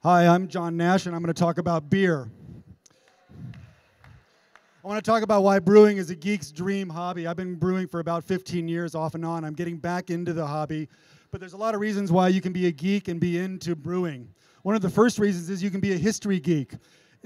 Hi, I'm John Nash, and I'm going to talk about beer. I want to talk about why brewing is a geek's dream hobby. I've been brewing for about 15 years off and on. I'm getting back into the hobby, but there's a lot of reasons why you can be a geek and be into brewing. One of the first reasons is you can be a history geek.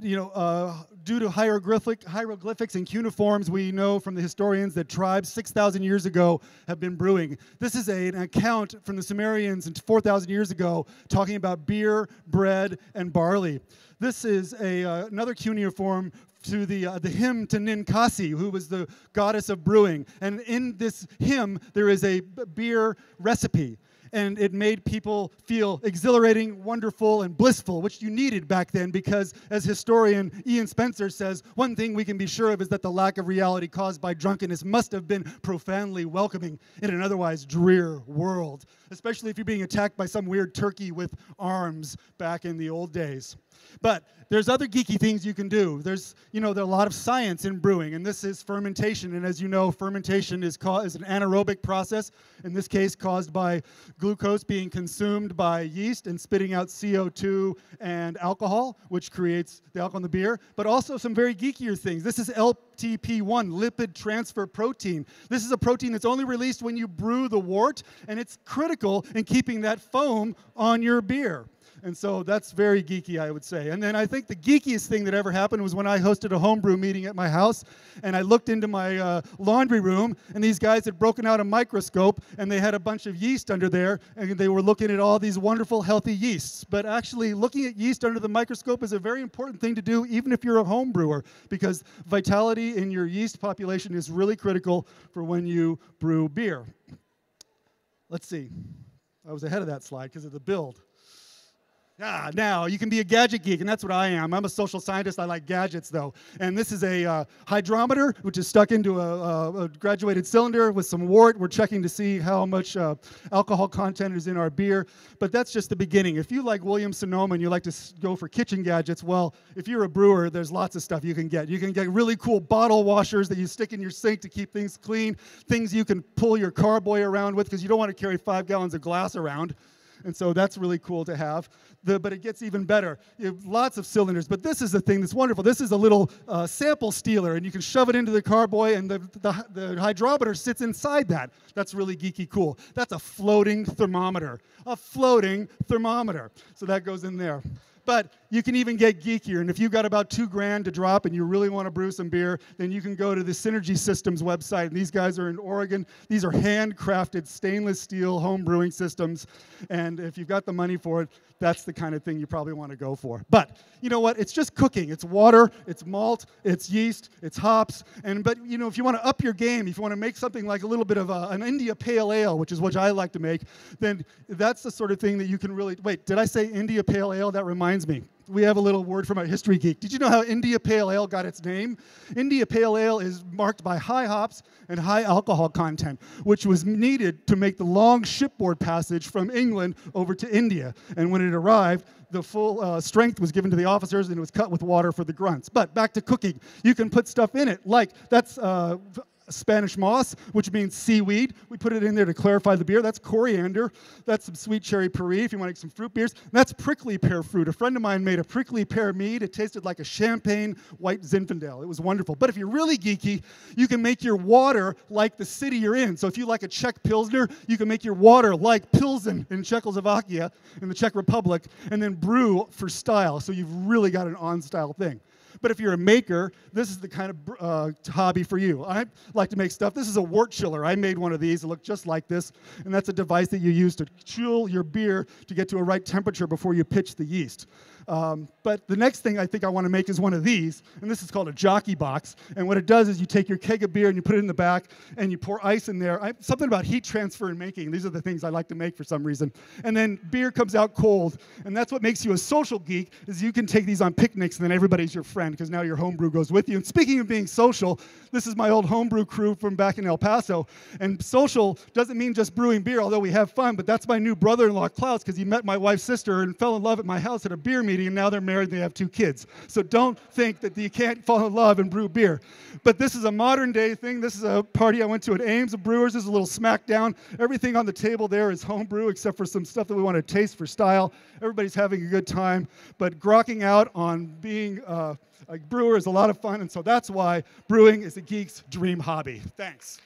Due to hieroglyphics and cuneiforms, we know from the historians that tribes 6,000 years ago have been brewing. This is an account from the Sumerians 4,000 years ago talking about beer, bread, and barley. This is another cuneiform to the hymn to Ninkasi, who was the goddess of brewing. And in this hymn, there is a beer recipe. And it made people feel exhilarating, wonderful, and blissful, which you needed back then because, as historian Ian Spencer says, one thing we can be sure of is that the lack of reality caused by drunkenness must have been profoundly welcoming in an otherwise drear world, especially if you're being attacked by some weird turkey with arms back in the old days. But there's other geeky things you can do. There's a lot of science in brewing, and this is fermentation. And as you know, fermentation is an anaerobic process, in this case caused by glucose being consumed by yeast and spitting out CO2 and alcohol, which creates the alcohol in the beer, but also some very geekier things. This is LTP1, lipid transfer protein. This is a protein that's only released when you brew the wort, and it's critical in keeping that foam on your beer. And so that's very geeky, I would say. And then I think the geekiest thing that ever happened was when I hosted a homebrew meeting at my house, and I looked into my laundry room, and these guys had broken out a microscope, and they had a bunch of yeast under there, and they were looking at all these wonderful, healthy yeasts. But actually, looking at yeast under the microscope is a very important thing to do, even if you're a home brewer, because vitality in your yeast population is really critical for when you brew beer. Let's see. I was ahead of that slide because of the build. Now, you can be a gadget geek, and that's what I am. I'm a social scientist. I like gadgets, though. And this is a hydrometer, which is stuck into a graduated cylinder with some wort. We're checking to see how much alcohol content is in our beer. But that's just the beginning. If you like Williams-Sonoma and you like to go for kitchen gadgets, well, if you're a brewer, there's lots of stuff you can get. You can get really cool bottle washers that you stick in your sink to keep things clean, things you can pull your carboy around with because you don't want to carry 5 gallons of glass around. And so that's really cool to have. But it gets even better. You have lots of cylinders, but this is the thing that's wonderful. This is a little sample stealer, and you can shove it into the carboy, and the hydrometer sits inside that. That's really geeky cool. That's a floating thermometer. A floating thermometer. So that goes in there. But you can even get geekier, and if you've got about $2,000 to drop and you really want to brew some beer, then you can go to the Synergy Systems website. And these guys are in Oregon. These are handcrafted stainless steel home brewing systems, and if you've got the money for it, that's the kind of thing you probably want to go for. But you know what? It's just cooking. It's water, it's malt, it's yeast, it's hops. But if you want to up your game, if you want to make something like a little bit of an India Pale Ale, which is what I like to make, then that's the sort of thing that you can really... Wait, did I say India Pale Ale? That reminds me. We have a little word from our history geek. Did you know how India Pale Ale got its name? India Pale Ale is marked by high hops and high alcohol content, which was needed to make the long shipboard passage from England over to India. And when it arrived, the full strength was given to the officers, and it was cut with water for the grunts. But back to cooking. You can put stuff in it, like that's... Spanish moss, which means seaweed. We put it in there to clarify the beer. That's coriander. That's some sweet cherry puree if you want to make some fruit beers. And that's prickly pear fruit. A friend of mine made a prickly pear mead. It tasted like a champagne white Zinfandel. It was wonderful. But if you're really geeky, you can make your water like the city you're in. So if you like a Czech Pilsner, you can make your water like Pilsen in Czechoslovakia, in the Czech Republic, and then brew for style. So you've really got an on-style thing. But if you're a maker, this is the kind of hobby for you. I like to make stuff. This is a wort chiller. I made one of these. It looked just like this. And that's a device that you use to chill your beer to get to a right temperature before you pitch the yeast. But the next thing I think I want to make is one of these, and this is called a jockey box. And what it does is you take your keg of beer and you put it in the back, and you pour ice in there. Something about heat transfer and making. These are the things I like to make for some reason. And then beer comes out cold, and that's what makes you a social geek, is you can take these on picnics, and then everybody's your friend, because now your homebrew goes with you. And speaking of being social, this is my old homebrew crew from back in El Paso. And social doesn't mean just brewing beer, although we have fun, but that's my new brother-in-law, Klaus, because he met my wife's sister and fell in love at my house at a beer meeting. meeting, and now they're married and they have 2 kids. So don't think that you can't fall in love and brew beer. But this is a modern day thing. This is a party I went to at Ames of Brewers. This is a little smackdown. Everything on the table there is homebrew except for some stuff that we want to taste for style. Everybody's having a good time. But grokking out on being a brewer is a lot of fun, and so that's why brewing is a geek's dream hobby. Thanks.